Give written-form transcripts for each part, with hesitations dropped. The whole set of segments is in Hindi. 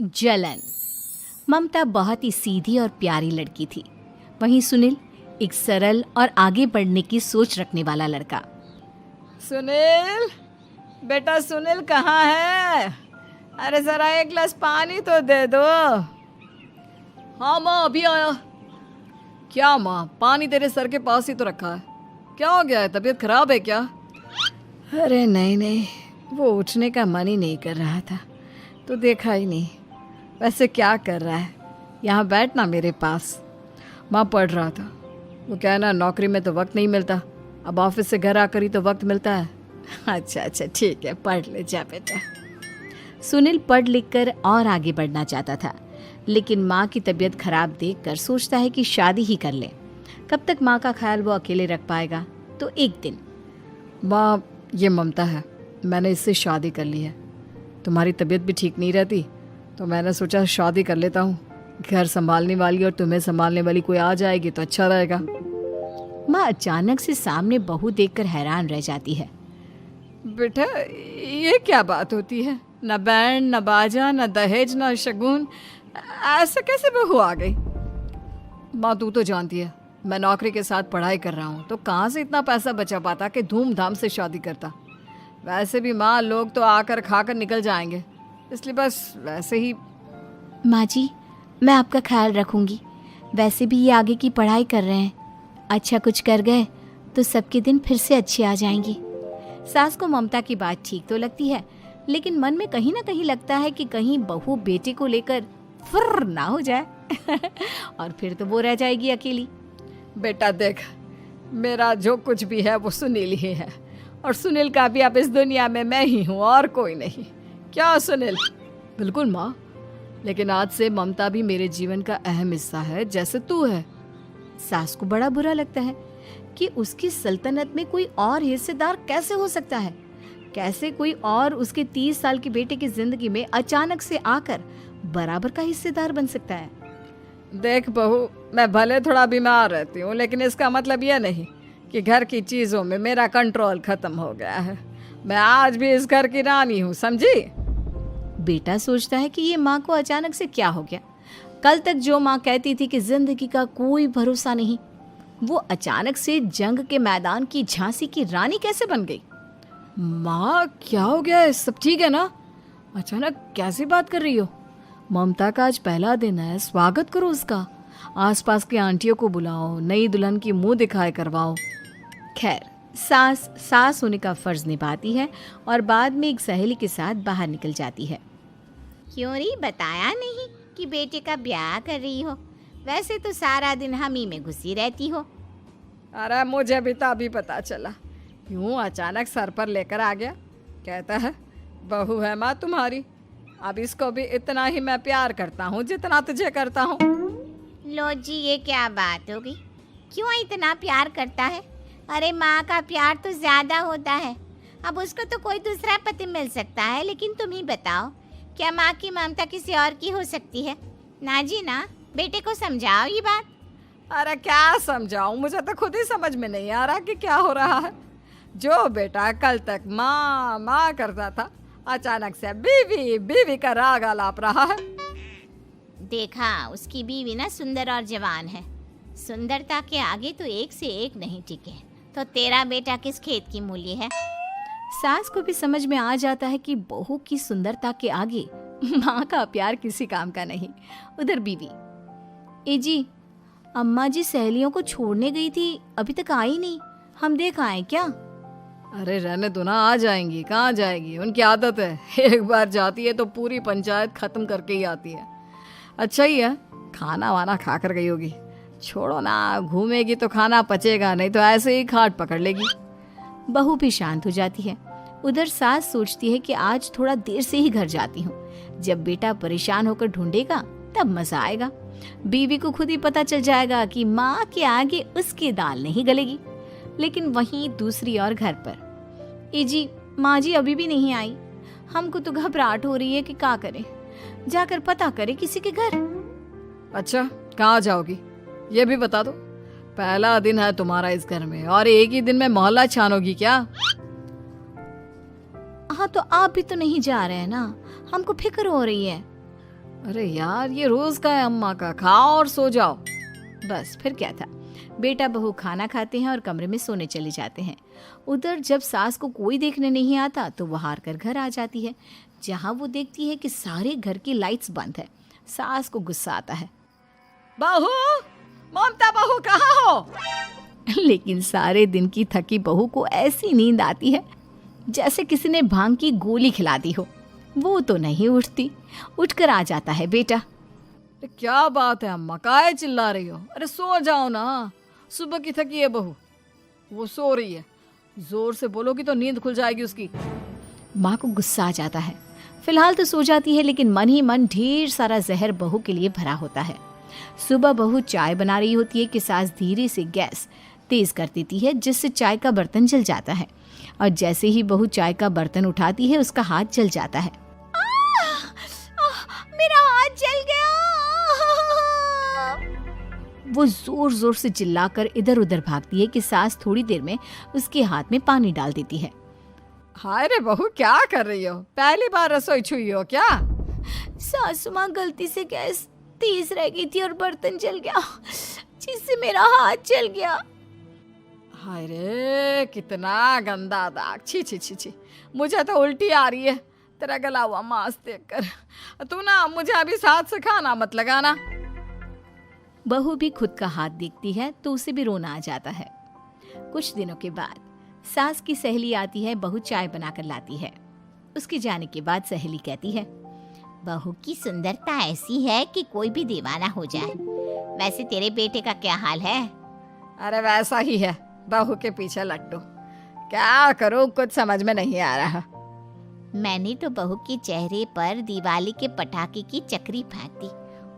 जलन। ममता बहुत ही सीधी और प्यारी लड़की थी, वहीं सुनील एक सरल और आगे बढ़ने की सोच रखने वाला लड़का। सुनील, बेटा सुनील कहाँ है? अरे जरा एक गिलास पानी तो दे दो। हाँ माँ, अभी आया। क्या माँ, पानी तेरे सर के पास ही तो रखा है, क्या हो गया है? तबीयत खराब है क्या? अरे नहीं नहीं, वो उठने का मन ही नहीं कर रहा था तो देखा ही नहीं। वैसे क्या कर रहा है? यहाँ बैठ ना मेरे पास। माँ पढ़ रहा था। वो क्या है ना, नौकरी में तो वक्त नहीं मिलता, अब ऑफिस से घर आकर ही तो वक्त मिलता है। अच्छा अच्छा ठीक है, पढ़ ले जा बेटा। सुनील पढ़ लिख कर और आगे बढ़ना चाहता था, लेकिन माँ की तबीयत खराब देखकर सोचता है कि शादी ही कर ले। कब तक माँ का ख्याल वो अकेले रख पाएगा? तो एक दिन, माँ ये ममता है, मैंने इससे शादी कर ली है। तुम्हारी तबीयत भी ठीक नहीं रहती तो मैंने सोचा शादी कर लेता हूँ। घर संभालने वाली और तुम्हें संभालने वाली कोई आ जाएगी तो अच्छा रहेगा। माँ अचानक से सामने बहू देखकर हैरान रह जाती है। बेटा ये क्या बात होती है? न बैंड, न बाजा, न दहेज, न शगुन, ऐसे कैसे बहू आ गई? माँ तू तो जानती है मैं नौकरी के साथ पढ़ाई कर रहा हूँ, तो कहाँ से इतना पैसा बचा पाता कि धूमधाम से शादी करता। वैसे भी माँ, लोग तो आकर खाकर निकल जाएंगे, इसलिए बस वैसे ही। माँ जी, मैं आपका ख्याल रखूंगी। वैसे भी ये आगे की पढ़ाई कर रहे हैं, अच्छा कुछ कर गए तो सबके दिन फिर से अच्छे आ जाएंगे। सास को ममता की बात ठीक तो लगती है, लेकिन मन में कहीं ना कहीं लगता है कि कहीं बहू बेटे को लेकर फुर्र ना हो जाए और फिर तो वो रह जाएगी अकेली। बेटा देख, मेरा जो कुछ भी है वो सुनील ही है, और सुनील का भी अब इस दुनिया में मैं ही हूँ और कोई नहीं। क्या सुनील? बिल्कुल माँ, लेकिन आज से ममता भी मेरे जीवन का अहम हिस्सा है, जैसे तू है। सास को बड़ा बुरा लगता है कि उसकी सल्तनत में कोई और हिस्सेदार कैसे हो सकता है। कैसे कोई और उसके 30 साल के बेटे की जिंदगी में अचानक से आकर बराबर का हिस्सेदार बन सकता है। देख बहू, मैं भले थोड़ा बीमार रहती हूँ, लेकिन इसका मतलब यह नहीं कि घर की चीज़ों में मेरा कंट्रोल खत्म हो गया है। मैं आज भी इस घर की रानी हूँ, समझी? बेटा सोचता है कि ये माँ को अचानक से क्या हो गया। कल तक जो माँ कहती थी कि जिंदगी का कोई भरोसा नहीं, वो अचानक से जंग के मैदान की झांसी की रानी कैसे बन गई? माँ क्या हो गया है? सब ठीक है ना? अचानक कैसी बात कर रही हो? ममता का आज पहला दिन है, स्वागत करो उसका। आसपास की आंटियों को बुलाओ, नई दुल्हन की मुंह दिखाए करवाओ। खैर, सास होने का फर्ज निभाती है और बाद में एक सहेली के साथ बाहर निकल जाती है। क्यों री बताया नहीं कि बेटे का ब्याह कर रही हो? वैसे तो सारा दिन हम ही में घुसी रहती हो। अरे मुझे भी तो अभी पता चला, यूं अचानक सर पर लेकर आ गया। कहता है बहू है माँ तुम्हारी, अब इसको भी इतना ही मैं प्यार करता हूँ जितना तुझे करता हूँ। लो जी, ये क्या बात हो गई? क्यों इतना प्यार करता है? अरे माँ का प्यार तो ज्यादा होता है। अब उसको तो कोई दूसरा पति मिल सकता है, लेकिन तुम ही बताओ, क्या माँ की ममता किसी और की हो सकती है? ना जी ना, बेटे को समझाओ ये बात। अरे क्या समझाऊं, मुझे तो खुद ही समझ में नहीं आ रहा कि क्या हो रहा है। जो बेटा कल तक माँ माँ करता था, अचानक से बीवी बीवी का राग आलाप रहा है। देखा, उसकी बीवी ना सुंदर और जवान है। सुंदरता के आगे तो एक से एक नहीं टिके, तो तेरा बेटा किस खेत की मूली है? सास को भी समझ में आ जाता है कि बहू की सुंदरता के आगे माँ का प्यार किसी काम का नहीं। उधर बीवी, ए जी, अम्मा जी सहेलियों को छोड़ने गई थी, अभी तक आई नहीं, हम देख आए क्या? अरे रहने दो ना, आ जाएंगी। कहाँ जाएगी, उनकी आदत है, एक बार जाती है तो पूरी पंचायत खत्म करके ही आती है। अच्छा ही है, खाना वाना खा कर गई होगी। छोड़ो ना, घूमेगी तो खाना पचेगा, नहीं तो ऐसे ही खाट पकड़ लेगी। बहू भी शांत हो जाती है। उधर सास सोचती है कि आज थोड़ा देर से ही घर जाती हूँ, जब बेटा परेशान होकर ढूंढेगा तब मजा आएगा। बीवी को खुद ही पता चल जाएगा कि माँ के आगे उसकी दाल नहीं गलेगी। लेकिन वहीं दूसरी ओर घर पर, ए जी, माँ जी अभी भी नहीं आई, हमको तो घबराहट हो रही है कि क्या करें, जाकर पता करें किसी के घर। अच्छा, कहाँ जाओगी ये भी बता दो। पहला दिन है तुम्हारा इस घर में और एक ही दिन में मोहल्ला छानोगी क्या? हाँ, तो आप भी तो नहीं जा रहे हैं ना, हमको फिक्र हो रही है। अरे यार, ये रोज का है अम्मा का, खाओ और सो जाओ। बस फिर क्या था, बेटा बहू खाना खाते हैं और कमरे में सोने चले जाते हैं। उधर जब सास को कोई देखने नहीं आता तो वो हार कर घर आ जाती है, जहाँ वो देखती है कि सारे घर की लाइट्स बंद है। सास को गुस्सा आता है, बहू, ममता बहू कहाँ हो? लेकिन सारे दिन की थकी बहू को ऐसी नींद आती है जैसे किसी ने भांग की गोली खिला दी हो। वो तो नहीं उठती, उठकर आ जाता है बेटा। अरे क्या बात है अम्मा, काहे चिल्ला रही हो? अरे सो जाओ ना, सुबह की थकी है बहू, वो सो रही है। जोर से बोलोगी तो नींद खुल जाएगी उसकी। माँ को गुस्सा आ जाता है। फिलहाल तो सो जाती है, लेकिन मन ही मन ढेर सारा जहर बहू के लिए भरा होता है। सुबह बहू चाय बना रही होती है कि सास धीरे से गैस तेज कर देती है, जिससे चाय का बर्तन जल जाता है। और जैसे ही बहू चाय का बर्तन उठाती है, उसका हाथ जल जाता है। मेरा हाथ जल गया। वो जोर जोर से चिल्लाकर इधर उधर भागती है कि सास थोड़ी देर में उसके हाथ में पानी डाल देती है। हाय रे बहू, क्या कर रही हो? पहली बार रसोई छुई हो क्या? सासू माँ, गलती से गैस तेज रह गई थी और बर्तन जल गया, जिससे मेरा हाथ जल गया। हाय रे, कितना गंदा दाग, छी छी छी छी, मुझे तो उल्टी आ रही है तेरा गला हुआ मांस देखकर। तू ना मुझे अभी साथ से खाना मत लगाना। बहू भी खुद का हाथ देखती है तो उसे भी रोना आ जाता है। कुछ दिनों के बाद सास की सहेली आती है, बहू चाय बनाकर लाती है। उसके जाने के बाद सहेली कहती है, बहू की सुंदरता ऐसी है कि कोई भी दीवाना हो जाए। वैसे तेरे बेटे का क्या हाल है? अरे वैसा ही है, बहू के पीछे लट्टू। क्या करूं, कुछ समझ में नहीं आ रहा। मैंने तो बहू के चेहरे पर दिवाली के पटाखे की चक्री फेंक दी,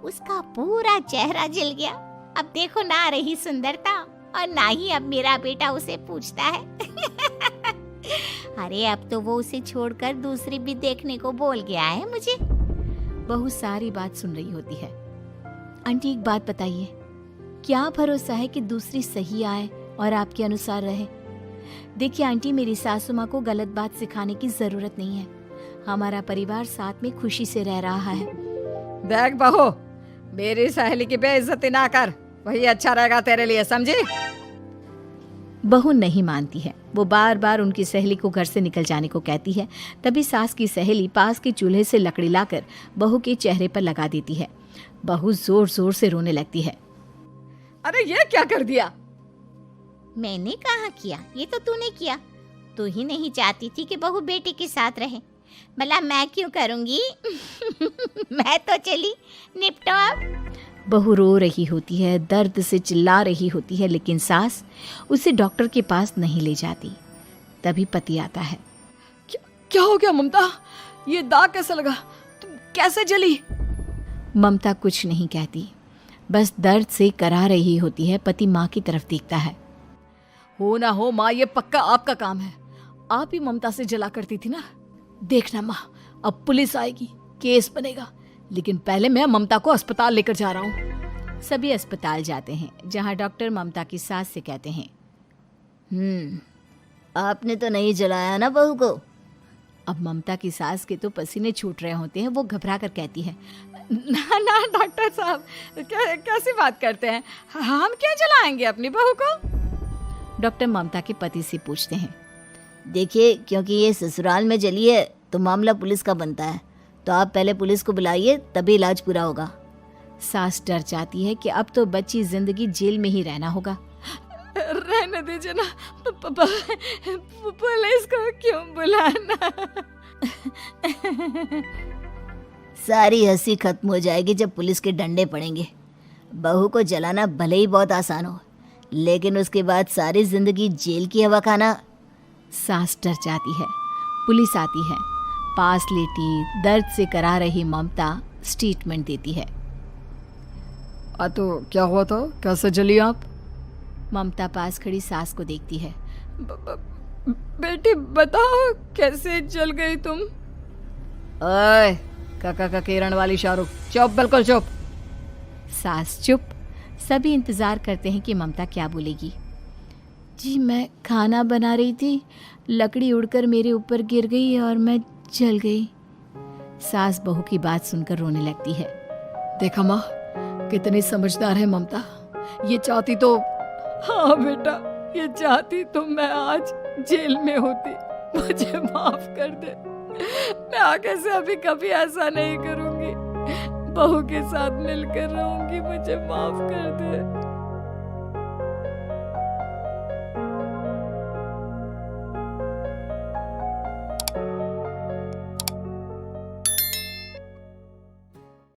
उसका पूरा चेहरा जल गया। अब देखो ना रही सुंदरता, और ना ही अब मेरा बेटा उसे पूछता है। अरे अब तो वो उसे छोड़कर दूसरी भी देखने को बोल गया है मुझे। बहू सारी बात सुन रही होती है। आंटी, एक बात बताइए, क्या भरोसा है कि दूसरी सही आए और आपके अनुसार रहे? देखिए आंटी, मेरी सासू माँ को गलत बात सिखाने की जरूरत नहीं है। हमारा परिवार साथ में खुशी से रह रहा है। देख बहू, मेरी सहेली की बेइज्जती ना कर, वही अच्छा रहेगा तेरे लिए, समझी? बहू नहीं मानती है। वो बार बार उनकी सहेली को घर से निकल जाने को कहती है। तभी सास की सहेली पास के चूल्हे से लकड़ी लाकर बहू के चेहरे पर लगा देती है। बहू जोर जोर से रोने लगती है। अरे ये क्या कर दिया? मैंने कहा किया, ये तो तूने किया। तू ही नहीं चाहती थी कि बहू बेटे के साथ रहे, भला मैं क्यों करूंगी? मैं तो चली, निपटो अब। बहू रो रही होती है, दर्द से चिल्ला रही होती है, लेकिन सास उसे डॉक्टर के पास नहीं ले जाती। तभी पति आता है। क्या हो गया ममता? ये दाग कैसे लगा? तुम कैसे जली? ममता कुछ नहीं कहती, बस दर्द से करा रही होती है। पति माँ की तरफ देखता है। हो ना हो माँ, ये पक्का आपका काम है। आप ही ममता से जला करती थी ना। देखना माँ, अब पुलिस आएगी, केस बनेगा, लेकिन पहले मैं ममता को अस्पताल लेकर जा रहा हूँ। सभी अस्पताल जाते हैं, जहाँ डॉक्टर ममता की सास से कहते हैं, आपने तो नहीं जलाया ना बहू को? अब ममता की सास के तो पसीने छूट रहे होते हैं। वो घबरा कर कहती है, ना ना डॉक्टर साहब, कैसी बात करते हैं? हम क्या जलाएंगे अपनी बहू को? डॉक्टर ममता के पति से पूछते हैं। देखिए, क्योंकि ये ससुराल में जली है तो मामला पुलिस का बनता है, तो आप पहले पुलिस को बुलाइए, तभी इलाज पूरा होगा। सास डर जाती है कि अब तो बच्ची जिंदगी जेल में ही रहना होगा। रहने दीजिए ना, पुलिस को क्यों बुलाना? सारी हंसी खत्म हो जाएगी जब पुलिस के डंडे पड़ेंगे। बहू को जलाना भले ही बहुत आसान हो, लेकिन उसके बाद सारी जिंदगी जेल की हवा खाना। सास डर जाती है। पुलिस आती है। पास लेटी दर्द से करा रही ममता स्टेटमेंट देती है। तो क्या हुआ था? कैसे जली आप? ममता पास खड़ी सास को देखती है। बेटी बताओ, कैसे जल गई तुम? ओए, काका का किरण वाली शाहरुख, चुप, बिल्कुल चुप। सास चुप। सभी इंतजार करते हैं कि ममता क्या बोलेगी। जी, मैं खाना बना रही थी, लकड़ी उड़कर मेरे ऊपर गिर गई और मैं जल गई। सास बहू की बात सुनकर रोने लगती है। देखा माँ, कितनी समझदार है ममता। ये चाहती तो, हाँ बेटा, ये चाहती तो मैं आज जेल में होती। मुझे माफ कर दे। मैं आगे से अभी कभी ऐसा नहीं करूंगी। बहू के साथ मिलकर रहूंगी। मुझे माफ कर दे।